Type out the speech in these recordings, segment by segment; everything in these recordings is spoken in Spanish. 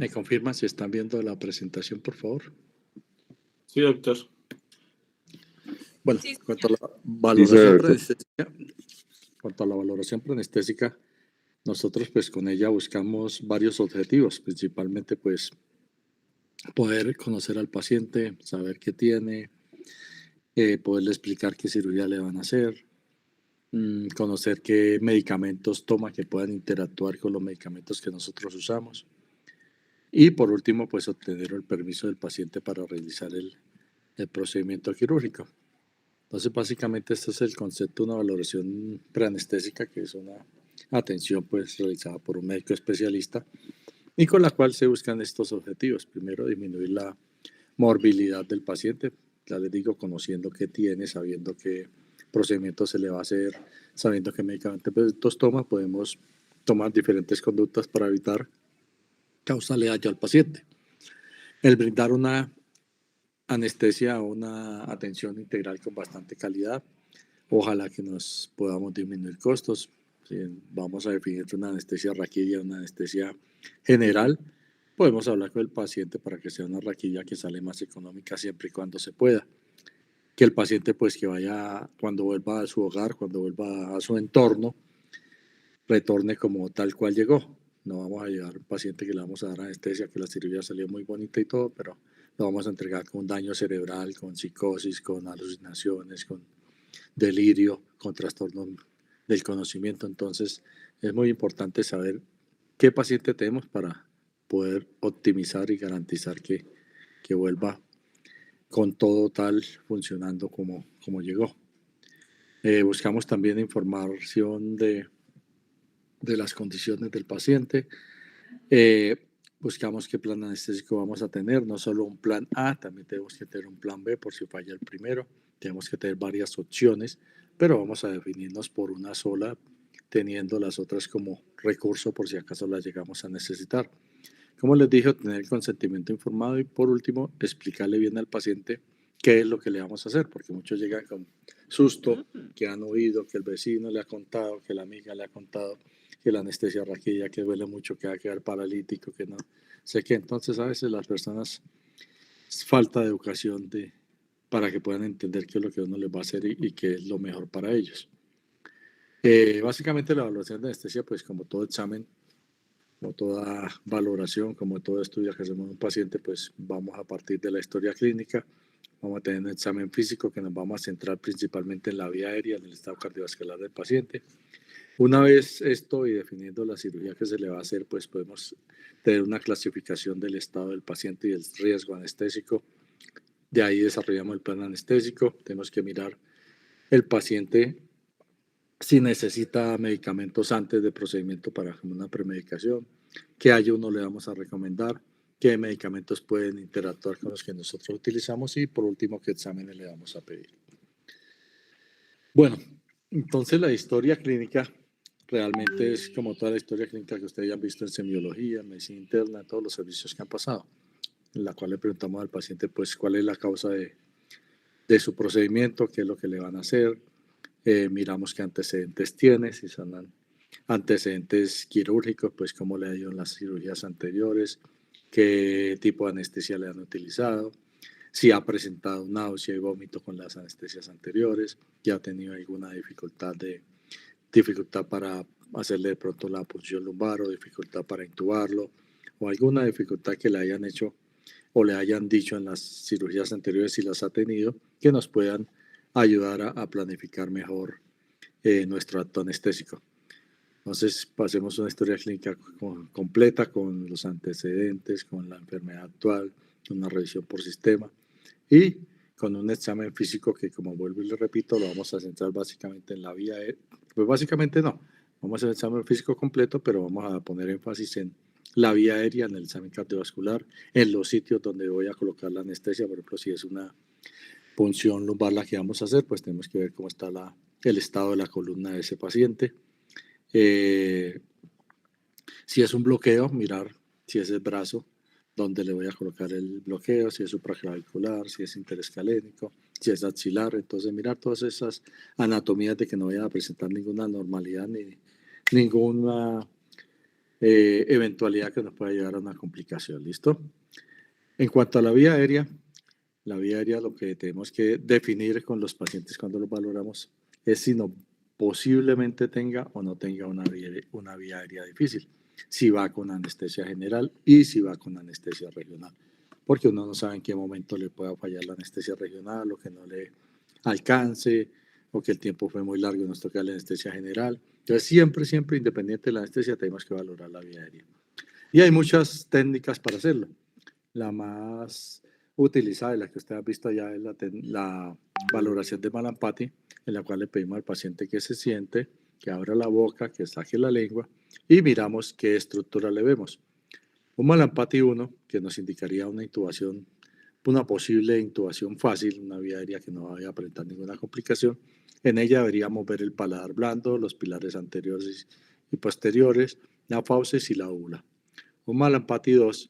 ¿Me confirman si están viendo la presentación, por favor? Sí, doctor. Bueno, Sí, en cuanto a la Sí, valoración doctor. preanestésica, nosotros pues con ella buscamos varios objetivos, principalmente pues poder conocer al paciente, saber qué tiene, poderle explicar qué cirugía le van a hacer, conocer qué medicamentos toma que puedan interactuar con los medicamentos que nosotros usamos. Y por último, pues obtener el permiso del paciente para realizar el procedimiento quirúrgico. Entonces, básicamente este es el concepto de una valoración preanestésica, que es una atención pues realizada por un médico especialista y con la cual se buscan estos objetivos. Primero, disminuir la morbilidad del paciente, ya les digo, conociendo qué tiene, sabiendo qué procedimiento se le va a hacer, sabiendo qué medicamentos toma, podemos tomar diferentes conductas para evitar causarle daño al paciente. El brindar una anestesia o una atención integral con bastante calidad, ojalá que nos podamos disminuir costos. Si vamos a definir una anestesia raquídea, una anestesia general, podemos hablar con el paciente para que sea una raquilla que sale más económica siempre y cuando se pueda. Que el paciente pues que vaya, cuando vuelva a su hogar, cuando vuelva a su entorno, retorne como tal cual llegó. No vamos a llevar a un paciente que le vamos a dar anestesia, que la cirugía salió muy bonita y todo, pero lo vamos a entregar con daño cerebral, con psicosis, con alucinaciones, con delirio, con trastorno del conocimiento. Entonces, es muy importante saber qué paciente tenemos para poder optimizar y garantizar que vuelva con todo tal funcionando como llegó. Buscamos también información de las condiciones del paciente. Buscamos qué plan anestésico vamos a tener, no solo un plan A, también tenemos que tener un plan B por si falla el primero. Tenemos que tener varias opciones, pero vamos a definirnos por una sola, teniendo las otras como recurso por si acaso las llegamos a necesitar. Como les dije, tener el consentimiento informado y por último, explicarle bien al paciente qué es lo que le vamos a hacer, porque muchos llegan con susto, que han oído, que el vecino le ha contado, que la amiga le ha contado, que la anestesia raquídea, que duele mucho, que va a quedar paralítico, que no sé qué. Entonces a veces las personas, falta de educación para que puedan entender qué es lo que uno les va a hacer y qué es lo mejor para ellos. Básicamente la evaluación de anestesia, pues como todo examen, como toda valoración, como todo estudio que hacemos en un paciente, pues vamos a partir de la historia clínica, vamos a tener un examen físico que nos vamos a centrar principalmente en la vía aérea, en el estado cardiovascular del paciente. Una vez esto y definiendo la cirugía que se le va a hacer, pues podemos tener una clasificación del estado del paciente y el riesgo anestésico. De ahí desarrollamos el plan anestésico. Tenemos que mirar el paciente si necesita medicamentos antes del procedimiento para una premedicación, qué ayuno le vamos a recomendar, qué medicamentos pueden interactuar con los que nosotros utilizamos y por último qué exámenes le vamos a pedir. Bueno, entonces la historia clínica realmente es como toda la historia clínica que ustedes ya han visto en semiología, en medicina interna, en todos los servicios que han pasado, en la cual le preguntamos al paciente pues cuál es la causa de su procedimiento, qué es lo que le van a hacer, miramos qué antecedentes tiene, si son antecedentes quirúrgicos, pues cómo le ha ido en las cirugías anteriores, qué tipo de anestesia le han utilizado, si ha presentado náusea y vómito con las anestesias anteriores, ya ha tenido alguna dificultad para hacerle de pronto la punción lumbar o dificultad para intubarlo o alguna dificultad que le hayan hecho o le hayan dicho en las cirugías anteriores si las ha tenido, que nos puedan ayudar a planificar mejor nuestro acto anestésico. Entonces, pasemos una historia clínica completa con los antecedentes, con la enfermedad actual, una revisión por sistema y con un examen físico que, como vuelvo y le repito, lo vamos a centrar básicamente en la vía. Pues básicamente no, vamos a hacer el examen físico completo, pero vamos a poner énfasis en la vía aérea, en el examen cardiovascular, en los sitios donde voy a colocar la anestesia. Por ejemplo, si es una punción lumbar la que vamos a hacer, pues tenemos que ver cómo está el estado de la columna de ese paciente. Si es un bloqueo, mirar si es el brazo donde le voy a colocar el bloqueo, si es supraclavicular, si es interescalénico, si es axilar. Entonces, mirar todas esas anatomías de que no vaya a presentar ninguna anormalidad ni ninguna eventualidad que nos pueda llevar a una complicación. ¿Listo? En cuanto a la vía aérea lo que tenemos que definir con los pacientes cuando los valoramos es si no posiblemente tenga o no tenga una vía aérea difícil, si va con anestesia general y si va con anestesia regional, porque uno no sabe en qué momento le pueda fallar la anestesia regional o que no le alcance o que el tiempo fue muy largo y nos toca la anestesia general. Entonces siempre, independiente de la anestesia, tenemos que valorar la vía aérea. Y hay muchas técnicas para hacerlo. La más utilizada, la que usted ha visto ya, es la valoración de Mallampati, en la cual le pedimos al paciente que se siente, que abra la boca, que saque la lengua y miramos qué estructura le vemos. Un Mallampati 1, que nos indicaría una intubación, una posible intubación fácil, una vía aérea que no vaya a presentar ninguna complicación. En ella deberíamos ver el paladar blando, los pilares anteriores y posteriores, la fauces y la úvula. Un Mallampati 2,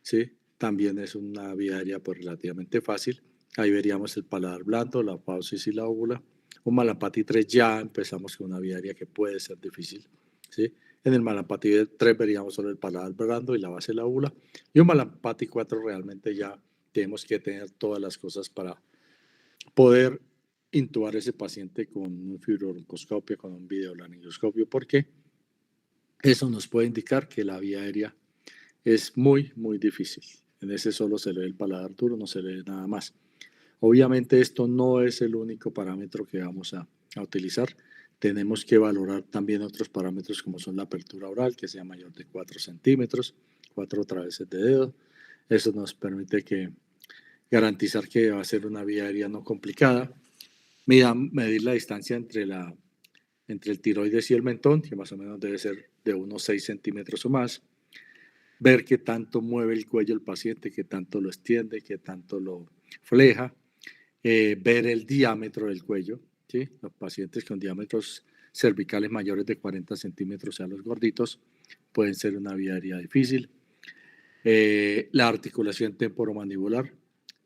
¿sí? También es una vía aérea pues, relativamente fácil. Ahí veríamos el paladar blando, la fauces y la úvula. Un Mallampati 3 ya empezamos con una vía aérea que puede ser difícil, ¿sí? En el Mallampati 3 veríamos solo el paladar blando y la base de la úvula. Y un Mallampati 4 realmente ya tenemos que tener todas las cosas para poder intubar a ese paciente con un fibrobroncoscopio, con un videolaringoscopio, porque eso nos puede indicar que la vía aérea es muy difícil. En ese solo se le ve el paladar duro, no se le ve nada más. Obviamente esto no es el único parámetro que vamos a utilizar. Tenemos que valorar también otros parámetros como son la apertura oral, que sea mayor de 4 centímetros, 4 traveses de dedo. Eso nos permite garantizar que va a ser una vía aérea no complicada. Medir la distancia entre el tiroides y el mentón, que más o menos debe ser de unos 6 centímetros o más. Ver qué tanto mueve el cuello el paciente, qué tanto lo extiende, qué tanto lo fleja, ver el diámetro del cuello, ¿sí? Los pacientes con diámetros cervicales mayores de 40 centímetros, o sea, los gorditos, pueden ser una vía aérea difícil. La articulación temporomandibular,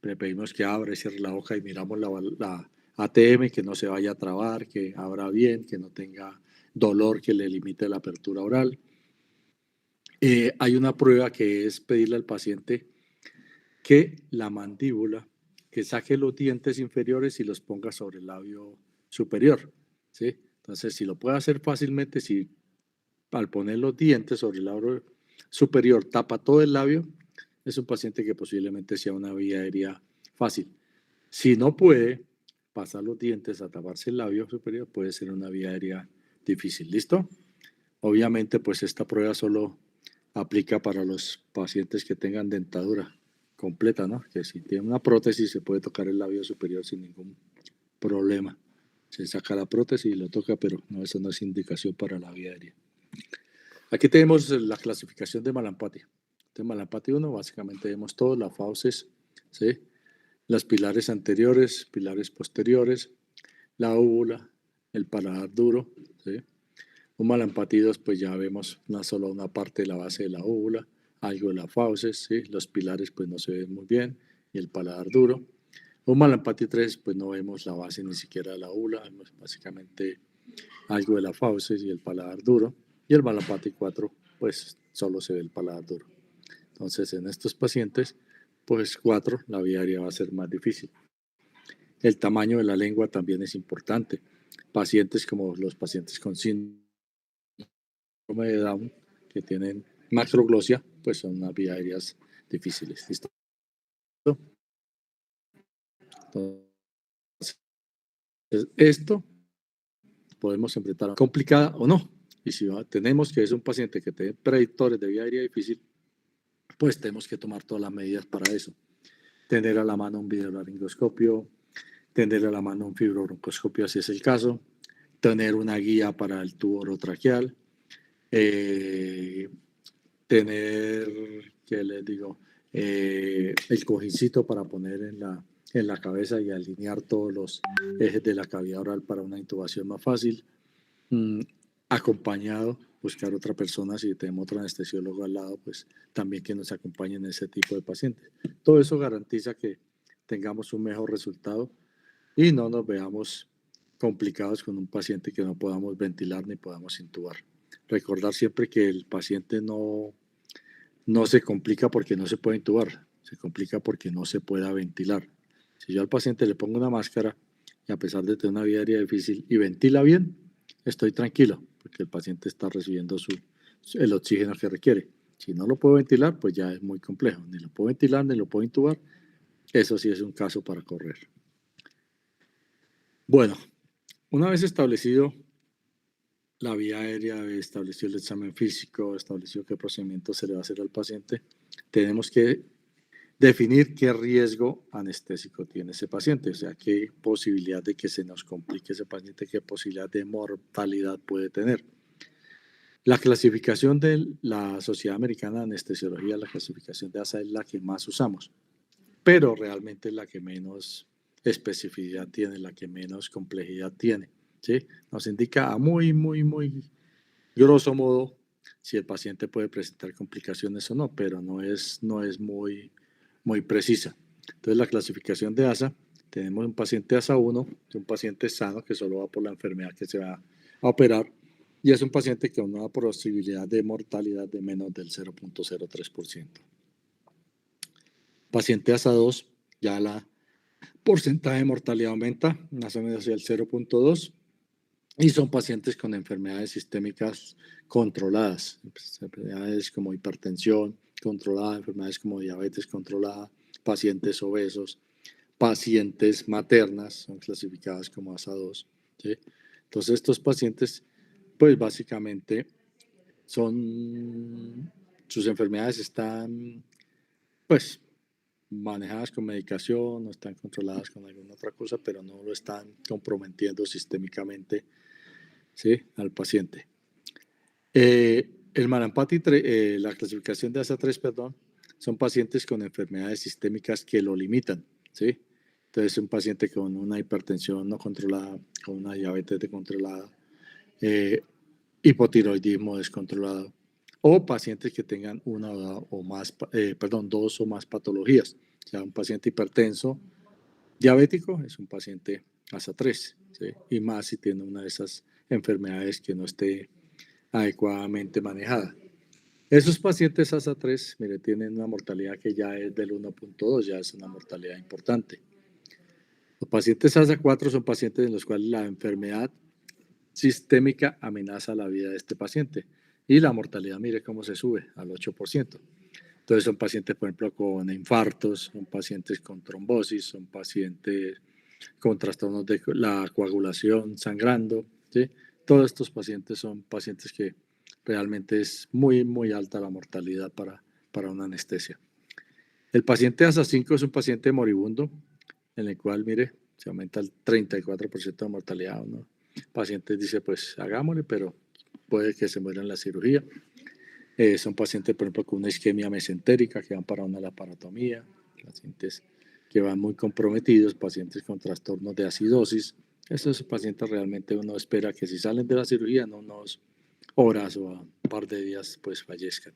le pedimos que abra y cierre la boca y miramos la ATM, que no se vaya a trabar, que abra bien, que no tenga dolor que le limite la apertura oral. Hay una prueba que es pedirle al paciente que la mandíbula, que saque los dientes inferiores y los ponga sobre el labio superior, ¿sí? Entonces, si lo puede hacer fácilmente, si al poner los dientes sobre el labio superior tapa todo el labio, es un paciente que posiblemente sea una vía aérea fácil. Si no puede pasar los dientes a taparse el labio superior, puede ser una vía aérea difícil. ¿Listo? Obviamente, pues esta prueba solo aplica para los pacientes que tengan dentadura completa, ¿no? Que si tiene una prótesis se puede tocar el labio superior sin ningún problema. Se saca la prótesis y lo toca, pero no, eso no es indicación para la vía aérea. Aquí tenemos la clasificación de Mallampati. De Mallampati 1, básicamente vemos todo, las fauces, ¿sí? Los pilares anteriores, pilares posteriores, la úvula, el paladar duro, ¿sí? Un Mallampati 2, pues ya vemos solo una parte de la base de la úvula, algo de las fauces, ¿sí? Los pilares pues no se ven muy bien y el paladar duro. Un Mallampati 3, pues no vemos la base ni siquiera de la úvula, vemos básicamente algo de las fauces y el paladar duro. Y el Mallampati 4, pues solo se ve el paladar duro. Entonces, en estos pacientes, pues 4, la vía aérea va a ser más difícil. El tamaño de la lengua también es importante. Pacientes como los pacientes con síndrome de Down, que tienen macroglosia, pues son unas vías aéreas difíciles. ¿Listo? Entonces, esto podemos enfrentar complicada o no. Y si tenemos que es un paciente que tiene predictores de vía aérea difícil, pues tenemos que tomar todas las medidas para eso. Tener a la mano un videolaringoscopio, tener a la mano un fibrobroncoscopio si es el caso, tener una guía para el tubo orotraqueal, tener, ¿qué les digo? El cojincito para poner en la cabeza y alinear todos los ejes de la cavidad oral para una intubación más fácil. Acompañado, buscar otra persona, si tenemos otro anestesiólogo al lado, pues también que nos acompañe en ese tipo de pacientes. Todo eso garantiza que tengamos un mejor resultado y no nos veamos complicados con un paciente que no podamos ventilar ni podamos intubar. recordar siempre que el paciente no se complica porque no se puede intubar, se complica porque no se pueda ventilar. Si yo al paciente le pongo una máscara y a pesar de tener una vida aérea difícil y ventila bien, estoy tranquilo porque el paciente está recibiendo el oxígeno que requiere. Si no lo puedo ventilar, pues ya es muy complejo. Ni lo puedo ventilar, ni lo puedo intubar. Eso sí es un caso para correr. Bueno, una vez establecido la vía aérea, establecido el examen físico, establecido qué procedimiento se le va a hacer al paciente, tenemos que definir qué riesgo anestésico tiene ese paciente, o sea, qué posibilidad de que se nos complique ese paciente, qué posibilidad de mortalidad puede tener. La clasificación de la Sociedad Americana de Anestesiología, la clasificación de ASA es la que más usamos, pero realmente es la que menos especificidad tiene, la que menos complejidad tiene, ¿sí? Nos indica a muy grosso modo si el paciente puede presentar complicaciones o no, pero no es muy precisa. Entonces, la clasificación de ASA, tenemos un paciente ASA 1, un paciente sano que solo va por la enfermedad que se va a operar, y es un paciente con una posibilidad de mortalidad de menos del 0.03%. Paciente ASA 2, ya la porcentaje de mortalidad aumenta, más o menos hacia el 0.2%, y son pacientes con enfermedades sistémicas controladas, enfermedades como hipertensión controlada, enfermedades como diabetes controlada, pacientes obesos, pacientes maternas, son clasificadas como ASA2. ¿Sí? Entonces estos pacientes, pues básicamente sus enfermedades están, pues, manejadas con medicación, no están controladas con alguna otra cosa, pero no lo están comprometiendo sistémicamente, ¿sí?, al paciente. El Malampati, la clasificación de ASA3, perdón, son pacientes con enfermedades sistémicas que lo limitan, ¿sí? Entonces, un paciente con una hipertensión no controlada, con una diabetes descontrolada, hipotiroidismo descontrolado, o pacientes que tengan dos o más patologías. O sea, un paciente hipertenso diabético es un paciente ASA3, ¿sí? Y más si tiene una de esas enfermedades que no esté adecuadamente manejada. Esos pacientes ASA3, mire, tienen una mortalidad que ya es del 1.2, ya es una mortalidad importante. Los pacientes ASA4 son pacientes en los cuales la enfermedad sistémica amenaza la vida de este paciente y la mortalidad, mire cómo se sube al 8%. Entonces son pacientes, por ejemplo, con infartos, son pacientes con trombosis, son pacientes con trastornos de la coagulación sangrando, ¿sí? Todos estos pacientes son pacientes que realmente es muy alta la mortalidad para una anestesia. El paciente ASA5 es un paciente moribundo, en el cual, mire, se aumenta el 34% de mortalidad, ¿no? El paciente dice, pues hagámosle, pero puede que se muera en la cirugía. Son pacientes, por ejemplo, con una isquemia mesentérica que van para una laparotomía, pacientes que van muy comprometidos, pacientes con trastornos de acidosis. Estos pacientes realmente uno espera que si salen de la cirugía en unos horas o un par de días, pues fallezcan.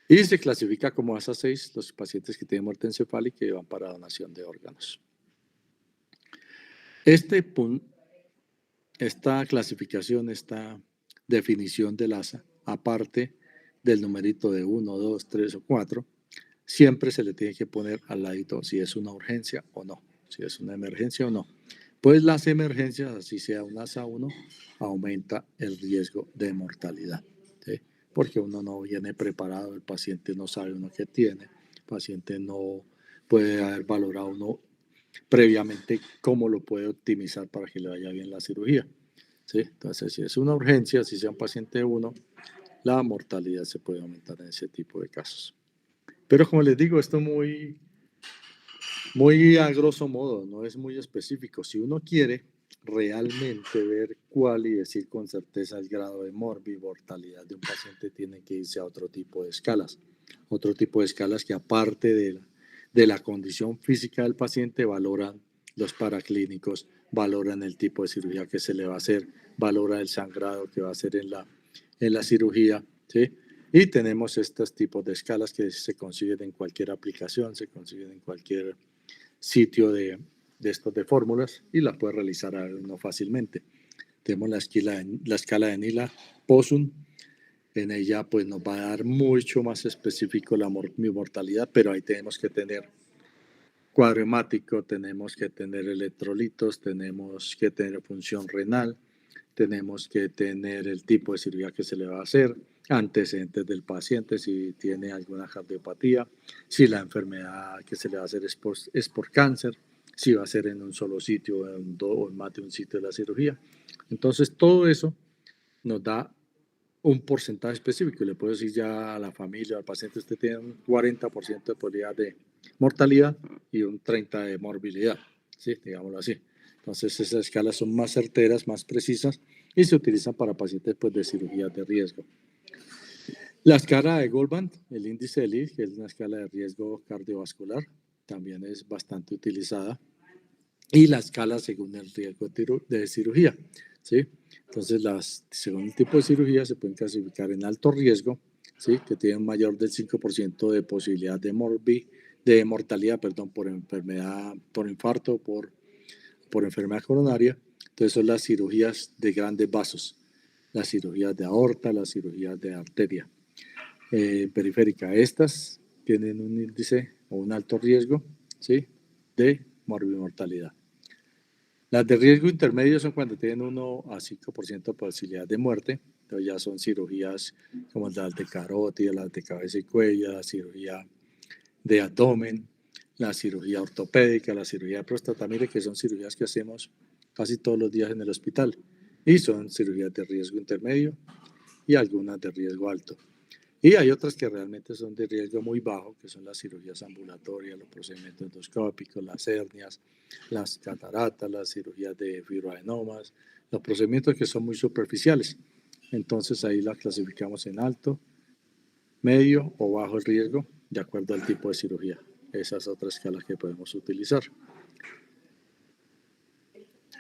Y se clasifica como ASA6 los pacientes que tienen muerte encefálica y van para donación de órganos. Esta clasificación, esta definición del ASA, aparte del numerito de 1, 2, 3 o 4, siempre se le tiene que poner al ladito si es una urgencia o no, si es una emergencia o no. Pues las emergencias, así sea un ASA 1, aumenta el riesgo de mortalidad, ¿sí? Porque uno no viene preparado, el paciente no sabe uno qué tiene, el paciente no puede haber valorado uno previamente cómo lo puede optimizar para que le vaya bien la cirugía, ¿sí? Entonces, si es una urgencia, si sea un paciente 1, la mortalidad se puede aumentar en ese tipo de casos. Pero como les digo, esto muy a grosso modo, no es muy específico. Si uno quiere realmente ver cuál y decir con certeza el grado de mortalidad de un paciente, tiene que irse a otro tipo de escalas. Otro tipo de escalas que aparte de la condición física del paciente valoran los paraclínicos, valoran el tipo de cirugía que se le va a hacer, valora el sangrado que va a hacer en la cirugía, ¿sí? Y tenemos estos tipos de escalas que se consiguen en cualquier aplicación, se consiguen en cualquier sitio de estos de fórmulas y las puede realizar uno fácilmente. Tenemos la escala de Nila-Possum. En ella pues nos va a dar mucho más específico mi mortalidad, pero ahí tenemos que tener cuadro hemático, tenemos que tener electrolitos, tenemos que tener función renal, tenemos que tener el tipo de cirugía que se le va a hacer, antecedentes del paciente, si tiene alguna cardiopatía, si la enfermedad que se le va a hacer es por cáncer, si va a ser en un solo sitio o en más de un sitio de la cirugía. Entonces, todo eso nos da un porcentaje específico. Le puedo decir ya a la familia, al paciente, usted tiene un 40% de probabilidad de mortalidad y un 30% de morbilidad, ¿sí? Digámoslo así. Entonces, esas escalas son más certeras, más precisas y se utilizan para pacientes pues, de cirugías de riesgo. La escala de Goldman, el índice de Lee, que es una escala de riesgo cardiovascular, también es bastante utilizada. Y la escala según el riesgo de cirugía, ¿sí? Entonces, según el tipo de cirugía se pueden clasificar en alto riesgo, ¿sí? Que tienen mayor del 5% de posibilidad de mortalidad, por enfermedad, por infarto, por enfermedad coronaria. Entonces, son las cirugías de grandes vasos, las cirugías de aorta, las cirugías de arteria periférica. Estas tienen un índice o un alto riesgo, ¿sí? De morbimortalidad. Las de riesgo intermedio son cuando tienen 1 a 5% de posibilidad de muerte. Entonces ya son cirugías como las de carótida, las de cabeza y cuello, la cirugía de abdomen, la cirugía ortopédica, la cirugía de próstata. Mire que son cirugías que hacemos casi todos los días en el hospital. Y son cirugías de riesgo intermedio y algunas de riesgo alto. Y hay otras que realmente son de riesgo muy bajo, que son las cirugías ambulatorias, los procedimientos endoscópicos, las hernias, las cataratas, las cirugías de fibroadenomas, los procedimientos que son muy superficiales. Entonces ahí las clasificamos en alto, medio o bajo el riesgo, de acuerdo al tipo de cirugía. Esas otras escalas que podemos utilizar.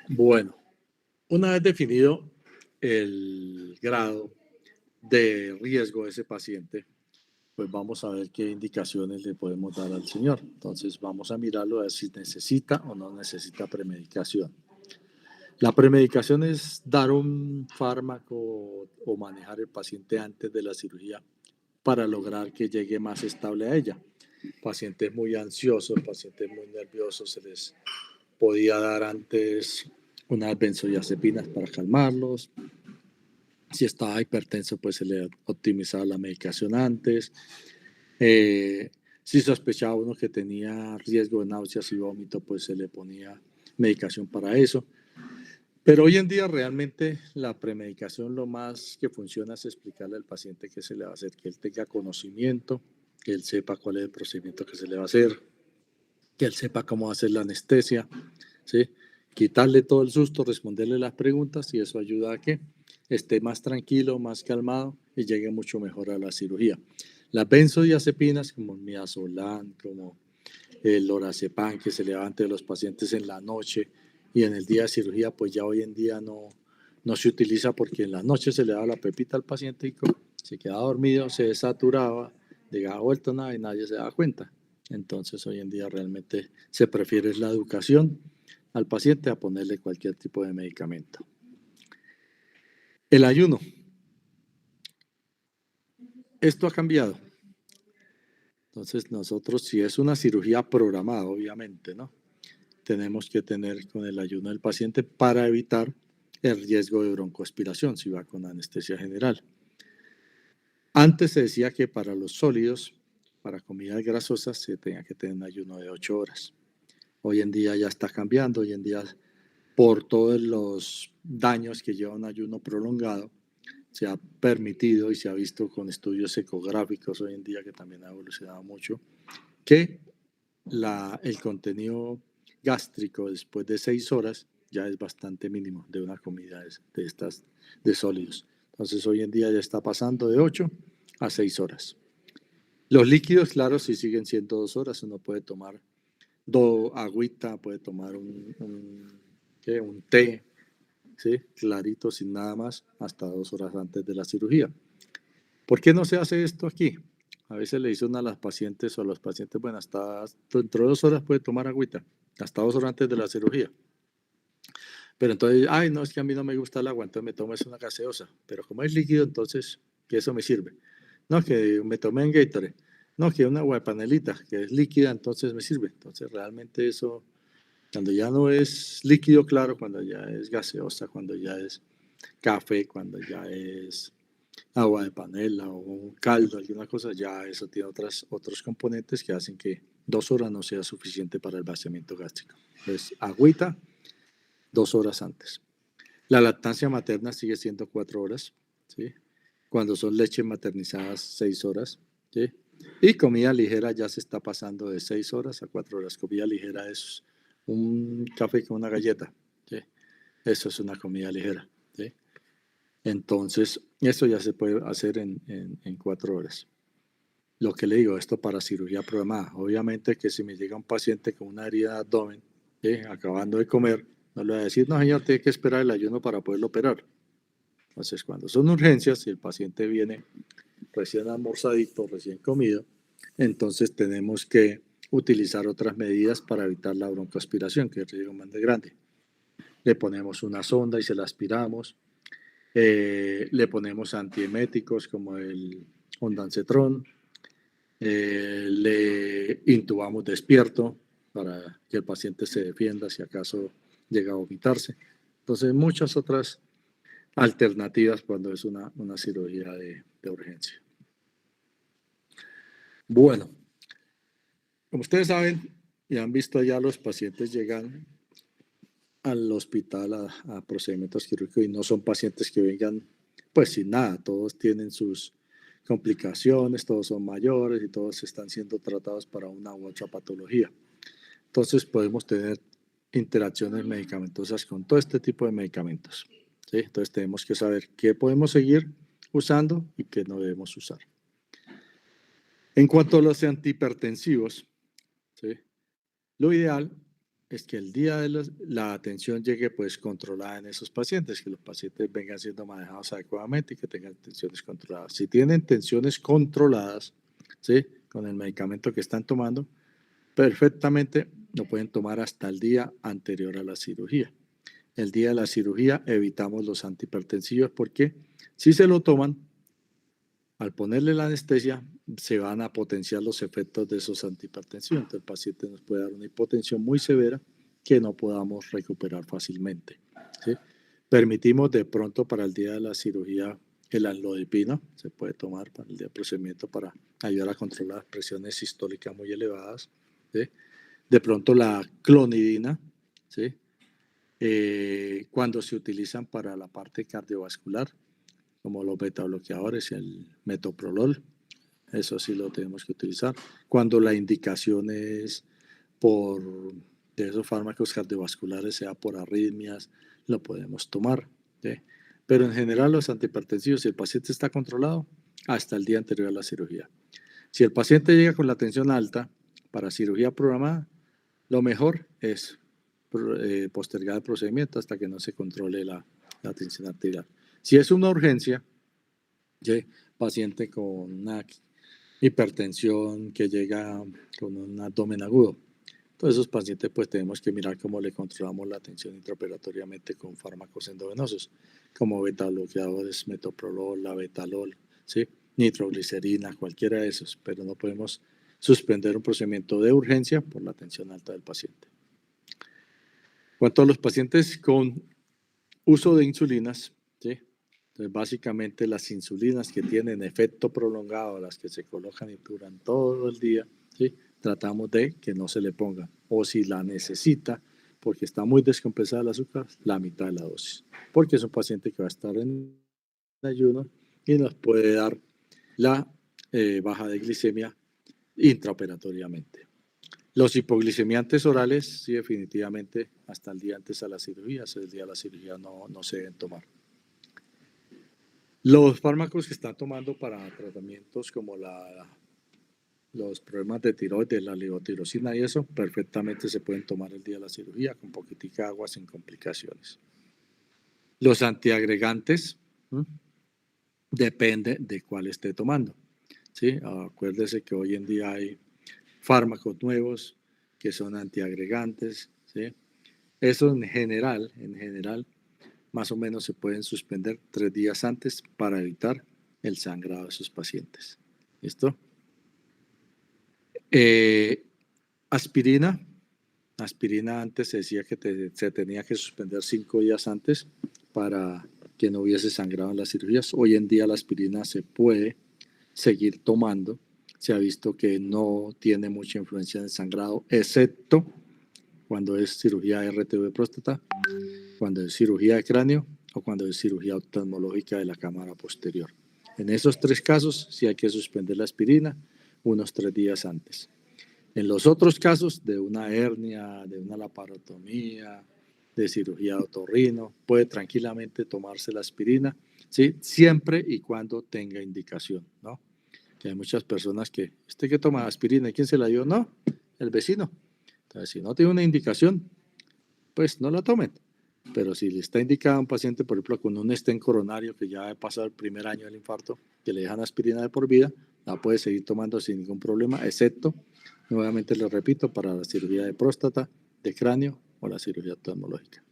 Bueno, una vez definido el grado de riesgo de ese paciente, pues vamos a ver qué indicaciones le podemos dar al señor. Entonces vamos a mirarlo a ver si necesita o no necesita premedicación. La premedicación es dar un fármaco o manejar el paciente antes de la cirugía para lograr que llegue más estable a ella. Pacientes muy ansiosos, pacientes muy nerviosos, se les podía dar antes unas benzodiazepinas para calmarlos. Si estaba hipertenso, pues se le optimizaba la medicación antes. Si sospechaba uno que tenía riesgo de náuseas y vómito, pues se le ponía medicación para eso. Pero hoy en día realmente la premedicación lo más que funciona es explicarle al paciente qué se le va a hacer, que él tenga conocimiento, que él sepa cuál es el procedimiento que se le va a hacer, que él sepa cómo va a hacer la anestesia, ¿sí? Quitarle todo el susto, responderle las preguntas y eso ayuda a que esté más tranquilo, más calmado y llegue mucho mejor a la cirugía. Las benzodiazepinas como el midazolam, como el lorazepam que se levante de los pacientes en la noche y en el día de cirugía, pues ya hoy en día no se utiliza porque en la noche se le daba la pepita al paciente y se quedaba dormido, se desaturaba, llegaba vuelto nada y nadie se daba cuenta. Entonces hoy en día realmente se prefiere la educación al paciente a ponerle cualquier tipo de medicamento. El ayuno. Esto ha cambiado. Entonces nosotros, si es una cirugía programada, obviamente, ¿no? Tenemos que tener con el ayuno del paciente para evitar el riesgo de broncoaspiración si va con anestesia general. Antes se decía que para los sólidos, para comidas grasosas, se tenía que tener un ayuno de 8 horas. Hoy en día ya está cambiando, hoy en día por todos los daños que lleva un ayuno prolongado, se ha permitido y se ha visto con estudios ecográficos hoy en día, que también ha evolucionado mucho, que el contenido gástrico después de 6 horas ya es bastante mínimo de una comida de estas de sólidos. Entonces hoy en día ya está pasando de 8 a 6 horas. Los líquidos, claro, sí siguen siendo 2 horas. Uno puede tomar agüita, puede tomar un té, ¿sí? Clarito, sin nada más, hasta 2 horas antes de la cirugía. ¿Por qué no se hace esto aquí? A veces le dicen a las pacientes o a los pacientes, bueno, hasta dentro de 2 horas puede tomar agüita, hasta 2 horas antes de la cirugía. Pero entonces, ay, no, es que a mí no me gusta el agua, entonces me tomo es una gaseosa. Pero como es líquido, entonces, que eso me sirve. No, que me tomé en Gatorade. No, que una agua de panelita, que es líquida, entonces me sirve. Entonces, realmente eso, cuando ya no es líquido claro, cuando ya es gaseosa, cuando ya es café, cuando ya es agua de panela o un caldo, alguna cosa, ya eso tiene otros componentes que hacen que 2 horas no sea suficiente para el vaciamiento gástrico. Entonces, agüita, 2 horas antes. La lactancia materna sigue siendo 4 horas, ¿sí? Cuando son leches maternizadas, 6 horas, ¿sí? Y comida ligera ya se está pasando de 6 horas a 4 horas. Comida ligera es un café con una galleta, ¿sí? Eso es una comida ligera, ¿sí? Entonces, eso ya se puede hacer en 4 horas. Lo que le digo, esto para cirugía programada. Obviamente que si me llega un paciente con una herida de abdomen, ¿sí? Acabando de comer, no le voy a decir, no, señor, tiene que esperar el ayuno para poderlo operar. Entonces, cuando son urgencias, si el paciente viene recién almorzadito, recién comido, entonces tenemos que utilizar otras medidas para evitar la broncoaspiración, que es el riesgo más grande. Le ponemos una sonda y se la aspiramos. Le ponemos antieméticos como el ondansetron. Le intubamos despierto para que el paciente se defienda si acaso llega a vomitarse. Entonces, muchas otras alternativas cuando es una cirugía de urgencia. Bueno, como ustedes saben y han visto ya, los pacientes llegan al hospital a procedimientos quirúrgicos y no son pacientes que vengan pues sin nada, todos tienen sus complicaciones, todos son mayores y todos están siendo tratados para una u otra patología. Entonces podemos tener interacciones medicamentosas con todo este tipo de medicamentos, ¿sí? Entonces tenemos que saber qué podemos seguir usando y qué no debemos usar. En cuanto a los antihipertensivos, ¿sí? Lo ideal es que el día de la atención llegue pues controlada en esos pacientes, que los pacientes vengan siendo manejados adecuadamente y que tengan tensiones controladas. Si tienen tensiones controladas, ¿sí? Con el medicamento que están tomando, perfectamente lo pueden tomar hasta el día anterior a la cirugía. El día de la cirugía evitamos los antihipertensivos porque si se lo toman, al ponerle la anestesia, se van a potenciar los efectos de esos antihipertensivos. Entonces, el paciente nos puede dar una hipotensión muy severa que no podamos recuperar fácilmente, ¿sí? Permitimos de pronto para el día de la cirugía el amlodipino, se puede tomar para el día del procedimiento para ayudar a controlar las presiones sistólicas muy elevadas, ¿sí? De pronto la clonidina, ¿sí? Cuando se utilizan para la parte cardiovascular, como los beta bloqueadores y el metoprolol, eso sí lo tenemos que utilizar. Cuando la indicación es por de esos fármacos cardiovasculares, sea por arritmias, lo podemos tomar, ¿sí? Pero en general los antihipertensivos, si el paciente está controlado, hasta el día anterior a la cirugía. Si el paciente llega con la tensión alta para cirugía programada, lo mejor es postergar el procedimiento hasta que no se controle la tensión arterial. Si es una urgencia, ¿sí? Paciente con una hipertensión que llega con un abdomen agudo, entonces esos pacientes pues tenemos que mirar cómo le controlamos la tensión intraoperatoriamente con fármacos endovenosos, como beta bloqueadores, metoprolol, labetalol, ¿sí? Nitroglicerina, cualquiera de esos, pero no podemos suspender un procedimiento de urgencia por la tensión alta del paciente. En cuanto a los pacientes con uso de insulinas, ¿sí? Entonces, básicamente las insulinas que tienen efecto prolongado, las que se colocan y duran todo el día, ¿sí? Tratamos de que no se le pongan. O si la necesita, porque está muy descompensada el azúcar, la mitad de la dosis. Porque es un paciente que va a estar en ayuno y nos puede dar la baja de glicemia intraoperatoriamente. Los hipoglicemiantes orales, sí, definitivamente, hasta el día antes a la cirugía, el día de la cirugía no se deben tomar. Los fármacos que están tomando para tratamientos como los problemas de tiroides, la levotirosina y eso, perfectamente se pueden tomar el día de la cirugía con poquitica agua sin complicaciones. Los antiagregantes, depende de cuál esté tomando, ¿sí? Acuérdese que hoy en día hay fármacos nuevos que son antiagregantes, ¿sí? Eso en general, más o menos se pueden suspender 3 días antes para evitar el sangrado de sus pacientes. ¿Listo? Aspirina. Aspirina antes se decía que se tenía que suspender 5 días antes para que no hubiese sangrado en las cirugías. Hoy en día la aspirina se puede seguir tomando. Se ha visto que no tiene mucha influencia en el sangrado, excepto cuando es cirugía RTU de próstata, cuando es cirugía de cráneo o cuando es cirugía oftalmológica de la cámara posterior. En esos 3 casos sí hay que suspender la aspirina unos 3 días antes. En los otros casos de una hernia, de una laparotomía, de cirugía de otorrino, puede tranquilamente tomarse la aspirina, ¿sí? Siempre y cuando tenga indicación, ¿no? Que hay muchas personas que, ¿usted qué toma aspirina? ¿Y quién se la dio? No, el vecino. Entonces, si no tiene una indicación, pues no la tomen. Pero si le está indicado a un paciente, por ejemplo, con un stent coronario que ya ha pasado el primer año del infarto, que le dejan aspirina de por vida, la puede seguir tomando sin ningún problema, excepto, nuevamente les repito, para la cirugía de próstata, de cráneo o la cirugía oftalmológica.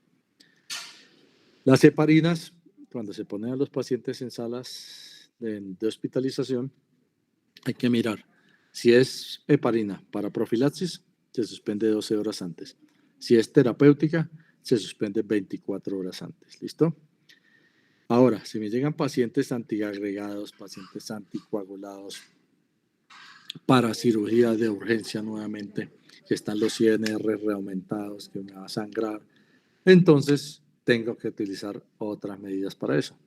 Las heparinas, cuando se ponen a los pacientes en salas de hospitalización, hay que mirar. Si es heparina para profilaxis, se suspende 12 horas antes. Si es terapéutica, se suspende 24 horas antes. ¿Listo? Ahora, si me llegan pacientes antiagregados, pacientes anticoagulados, para cirugía de urgencia nuevamente, que están los INR reaumentados, que me va a sangrar, entonces tengo que utilizar otras medidas para eso.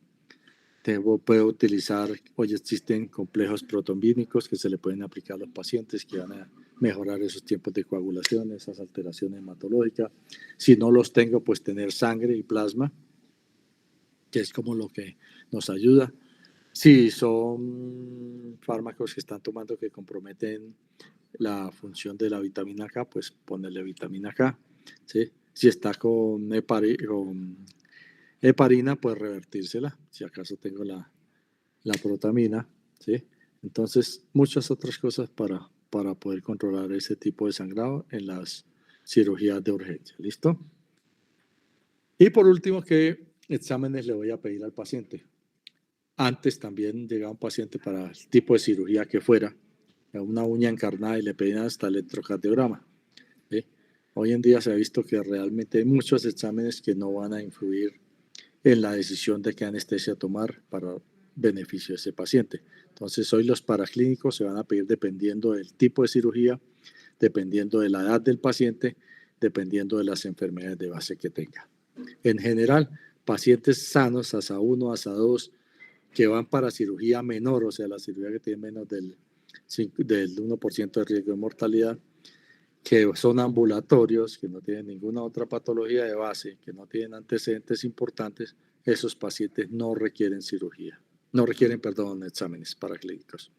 Puedo utilizar, hoy existen complejos protombínicos que se le pueden aplicar a los pacientes que van a mejorar esos tiempos de coagulación, esas alteraciones hematológicas. Si no los tengo, pues tener sangre y plasma, que es como lo que nos ayuda. Si son fármacos que están tomando que comprometen la función de la vitamina K, pues ponerle vitamina K, ¿sí? Si está con heparina, pues revertírsela, si acaso tengo la protamina, ¿sí? Entonces, muchas otras cosas para poder controlar ese tipo de sangrado en las cirugías de urgencia, ¿listo? Y por último, ¿qué exámenes le voy a pedir al paciente? Antes también llegaba un paciente para el tipo de cirugía que fuera, una uña encarnada y le pedían hasta electrocardiograma, ¿sí? Hoy en día se ha visto que realmente hay muchos exámenes que no van a influir en la decisión de qué anestesia tomar para beneficio de ese paciente. Entonces, hoy los paraclínicos se van a pedir dependiendo del tipo de cirugía, dependiendo de la edad del paciente, dependiendo de las enfermedades de base que tenga. En general, pacientes sanos, ASA 1, ASA 2, que van para cirugía menor, o sea, la cirugía que tiene menos del 1% de riesgo de mortalidad, que son ambulatorios, que no tienen ninguna otra patología de base, que no tienen antecedentes importantes, esos pacientes no requieren cirugía, no requieren, perdón, exámenes paraclínicos.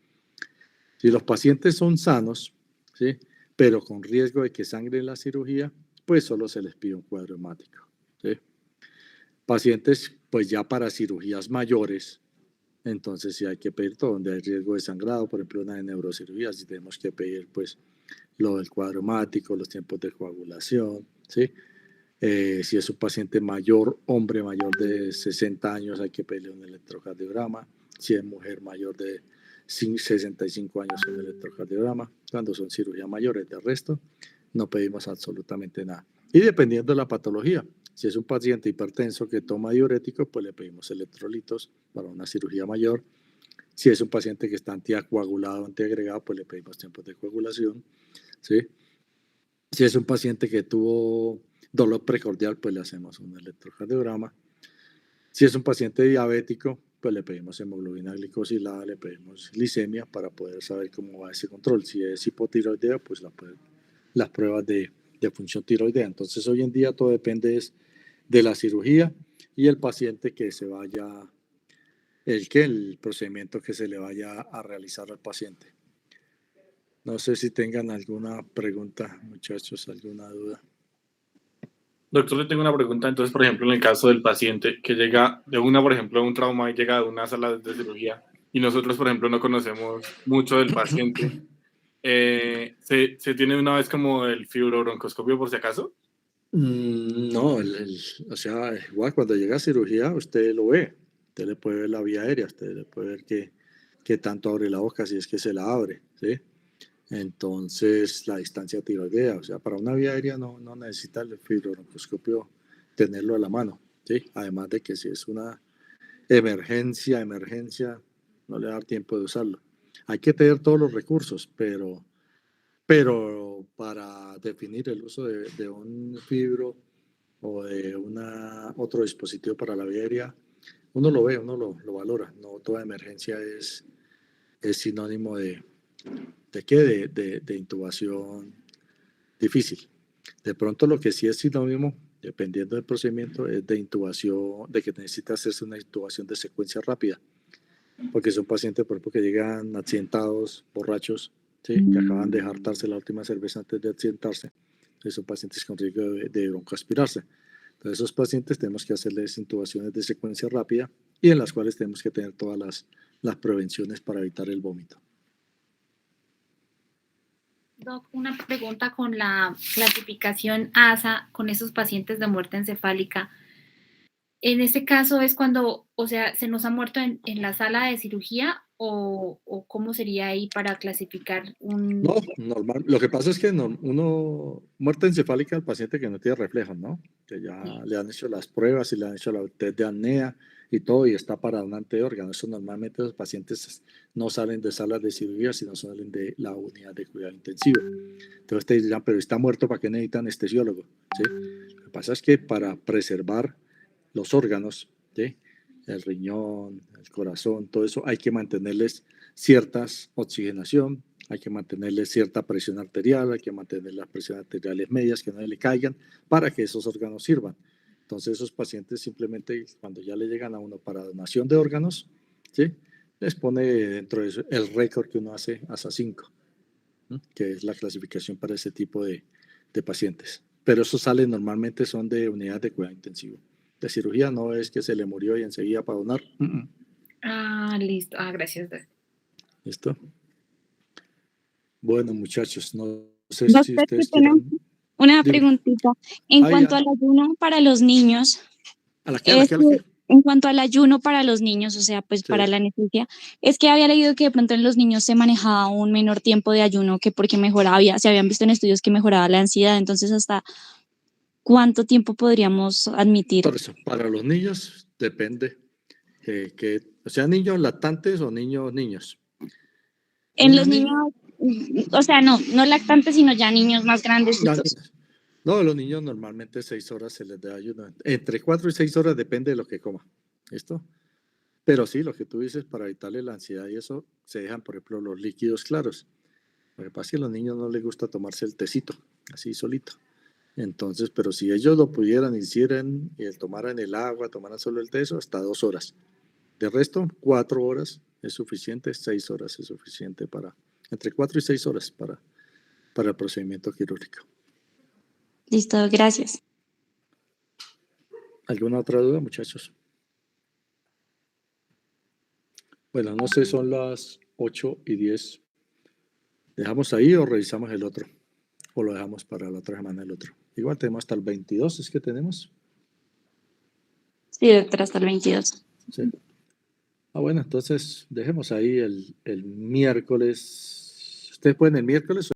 Si los pacientes son sanos, ¿sí? Pero con riesgo de que sangre en la cirugía, pues solo se les pide un cuadro hemático, ¿sí? Pacientes, pues ya para cirugías mayores, entonces sí hay que pedir todo, donde hay riesgo de sangrado, por ejemplo, una de neurocirugía, si tenemos que pedir, pues, lo del cuadro hemático, los tiempos de coagulación, ¿sí? Si es un paciente mayor, hombre mayor de 60 años, hay que pedirle un electrocardiograma. Si es mujer mayor de 65 años, un electrocardiograma. Cuando son cirugías mayores, de resto, no pedimos absolutamente nada. Y dependiendo de la patología, si es un paciente hipertenso que toma diuréticos, pues le pedimos electrolitos para una cirugía mayor. Si es un paciente que está anticoagulado, antiagregado, pues le pedimos tiempos de coagulación, ¿sí? Si es un paciente que tuvo dolor precordial, pues le hacemos un electrocardiograma. Si es un paciente diabético, pues le pedimos hemoglobina glicosilada, le pedimos glicemia para poder saber cómo va ese control. Si es hipotiroidea, pues las pruebas de función tiroidea. Entonces, hoy en día todo depende de la cirugía y el paciente que se vaya, el procedimiento que se le vaya a realizar al paciente. No sé si tengan alguna pregunta, muchachos, alguna duda. Doctor, le tengo una pregunta. Entonces, por ejemplo, en el caso del paciente que llega de por ejemplo, un trauma y llega de una sala de cirugía y nosotros, por ejemplo, no conocemos mucho del paciente, ¿se tiene una vez como el fibrobroncoscopio por si acaso? No, o sea, igual cuando llega a cirugía, usted lo ve. Usted le puede ver la vía aérea, usted le puede ver que tanto abre la boca si es que se la abre, ¿sí? Entonces, la distancia tiroidea, o sea, para una vía aérea no necesita el fibrobroncoscopio tenerlo a la mano, ¿sí? Además de que si es una emergencia, no le va a dar tiempo de usarlo. Hay que tener todos los recursos, pero para definir el uso de un fibro o de otro dispositivo para la vía aérea, uno lo ve, uno lo valora. No toda emergencia es sinónimo ¿de qué? De intubación difícil. De pronto lo que sí es sinónimo, dependiendo del procedimiento, es de intubación, de que necesita hacerse una intubación de secuencia rápida, porque son pacientes, por ejemplo, que llegan accidentados, borrachos, ¿sí? Que acaban de hartarse la última cerveza antes de accidentarse. Entonces son pacientes con riesgo de broncoaspirarse. Entonces esos pacientes tenemos que hacerles intubaciones de secuencia rápida y en las cuales tenemos que tener todas las prevenciones para evitar el vómito. Doc, una pregunta con la clasificación ASA con esos pacientes de muerte encefálica. En este caso es cuando, o sea, se nos ha muerto en la sala de cirugía o cómo sería ahí para clasificar un... No, normal. Lo que pasa es que muerte encefálica al paciente que no tiene reflejos, ¿no? Que ya le han hecho las pruebas y le han hecho la test de apnea y todo y está para un anteórgano. Eso normalmente los pacientes no salen de salas de cirugía, sino salen de la unidad de cuidado intensivo. Entonces te dirán, pero está muerto, ¿para qué necesita anestesiólogo? ¿Sí? Lo que pasa es que para preservar los órganos, ¿sí? El riñón, el corazón, todo eso, hay que mantenerles ciertas oxigenación, hay que mantenerles cierta presión arterial, hay que mantener las presiones arteriales medias que no le caigan para que esos órganos sirvan. Entonces esos pacientes simplemente cuando ya le llegan a uno para donación de órganos, ¿sí? Les pone dentro de eso el récord que uno hace hasta 5, que es la clasificación para ese tipo de pacientes. Pero esos salen normalmente son de unidades de cuidado intensivo. De cirugía no es que se le murió y enseguida para donar. Ah, listo. Ah, gracias, Doc. ¿Listo? Bueno, muchachos, no sé si Doctor, ustedes tenemos quieran... una Dime. preguntita. En cuanto ya. al ayuno para los niños, ¿A la qué? en cuanto al ayuno para los niños, o sea, pues Sí. para la anestesia, es que había leído que de pronto en los niños se manejaba un menor tiempo de ayuno que porque se habían visto en estudios que mejoraba la ansiedad, entonces ¿hasta cuánto tiempo podríamos admitir? Por eso, para los niños depende. O sea, niños lactantes o niños. En los niños, o sea, no lactantes, sino ya niños más grandes. No, los niños normalmente 6 horas se les da ayuno. Entre 4 y 6 horas depende de lo que coma. ¿Listo? Pero sí, lo que tú dices, para evitarle la ansiedad y eso, se dejan, por ejemplo, los líquidos claros. Lo que pasa es que a los niños no les gusta tomarse el tecito, así solito. Entonces, pero si ellos lo pudieran, hicieran y tomaran el agua, tomaran solo el té, eso hasta 2 horas. De resto, 4 horas es suficiente, 6 horas es suficiente entre 4 y 6 horas para el procedimiento quirúrgico. Listo, gracias. ¿Alguna otra duda, muchachos? Bueno, no sé, son las 8:10. ¿Dejamos ahí o revisamos el otro? ¿O lo dejamos para la otra semana el otro? Igual tenemos hasta el 22, ¿es que tenemos? Sí, doctora, hasta el 22. Sí. Bueno, entonces dejemos ahí el miércoles. ¿Ustedes pueden el miércoles?